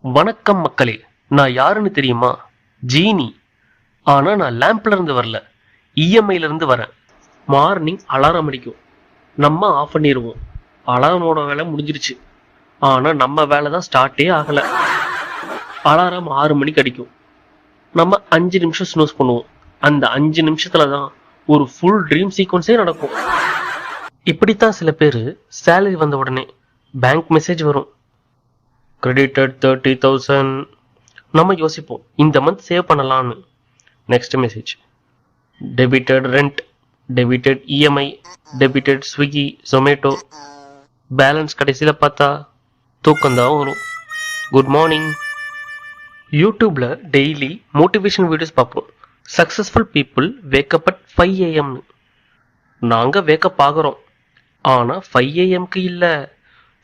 வணக்கம் மக்களே, நான் யாருன்னு தெரியுமா? ஜீனி. ஆனா நான் லேம்ப்ல இருந்து வரல, இஎம்ஐல இருந்து வரேன். மார்னிங் அலாரம் அடிக்கும், நம்ம ஆஃப் பண்ணிடுவோம். அலாரமோட வேலை முடிஞ்சிருச்சு, ஆனா நம்ம வேலை தான் ஸ்டார்ட்டே ஆகல. அலாரம் 6 மணிக்கு அடிக்கும், நம்ம 5 நிமிஷம் ஸ்னூஸ் பண்ணுவோம். அந்த 5 நிமிஷத்துல தான் ஒரு ஃபுல் ட்ரீம் சீக்வன்ஸே நடக்கும். இப்படித்தான் சில பேர் சேலரி வந்த உடனே பேங்க் மெசேஜ் வரும், கிரெடிட்டட் 30,000. நம்ம யோசிப்போம் இந்த மந்த் சேவ் பண்ணலான்னு. Next message, debited rent, debited EMI, debited Swiggy Zomato. Balance கடைசியில் பார்த்தா தூக்கம்தான் வரும். Good morning. யூடியூப்ல டெய்லி மோட்டிவேஷன் வீடியோஸ் பார்ப்போம். Successful people wake up at 5 AM. நாங்கள் வேக்கப் ஆகிறோம், ஆனால் 5 AM இல்லை,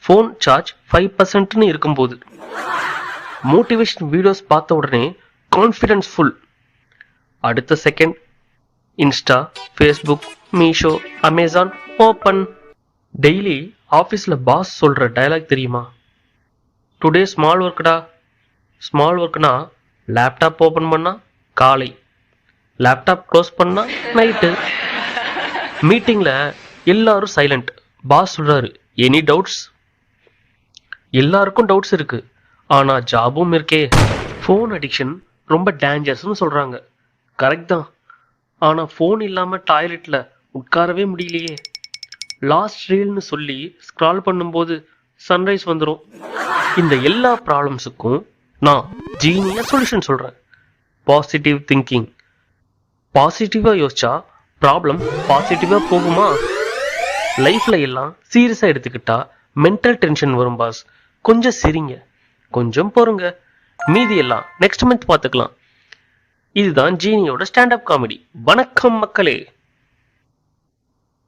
ஃபோன் சார்ஜ் 5% இருக்கும்போது. மோட்டிவேஷன் வீடியோஸ் பார்த்த உடனே கான்ஃபிடன்ஸ் ஃபுல். அடுத்த second Insta, Facebook, Meesho, Amazon open. Daily ஆஃபீஸில் பாஸ் சொல்கிற டயலாக் தெரியுமா? டுடே ஸ்மால் ஒர்க்டா. ஸ்மால் ஒர்க்னா லேப்டாப் ஓப்பன் பண்ணால் காலை, லேப்டாப் க்ளோஸ் பண்ணால் நைட்டு. மீட்டிங்கில் எல்லாரும் சைலண்ட். பாஸ் சொல்கிறாரு, எனி டவுட்ஸ்? எல்லாருக்கும் டவுட்ஸ் இருக்கு, ஆனா ஜாபும் இருக்கே. ஃபோன் அடிக்ஷன் ரொம்ப டேஞ்சரஸ்னு சொல்றாங்க. கரெக்ட் தான், ஆனா ஃபோன் இல்லாம டாய்லெட்ல உட்காரவே முடியலையே. லாஸ்ட் ரீல்னு சொல்லி ஸ்க்ரால் பண்ணும்போது சன்ரைஸ் வந்துடும். இந்த எல்லா ப்ராப்ளம்ஸுக்கும் நான் ஜீனியா சொல்யூஷன் சொல்றேன். Positive thinking. பாசிட்டிவா யோசிச்சா ப்ராப்ளம் பாசிட்டிவா போகுமா? லைஃப்ல எல்லாம் சீரியஸா எடுத்துக்கிட்டா மென்டல் டென்ஷன் வரும் பாஸ். கொஞ்சம் சிரிங்க, கொஞ்சம் பொறுங்க, மீதி எல்லாம் நெக்ஸ்ட் மந்த் பார்த்துக்கலாம். இதுதான் ஜீனியோட ஸ்டாண்டப் காமெடி. வணக்கம் மக்களே.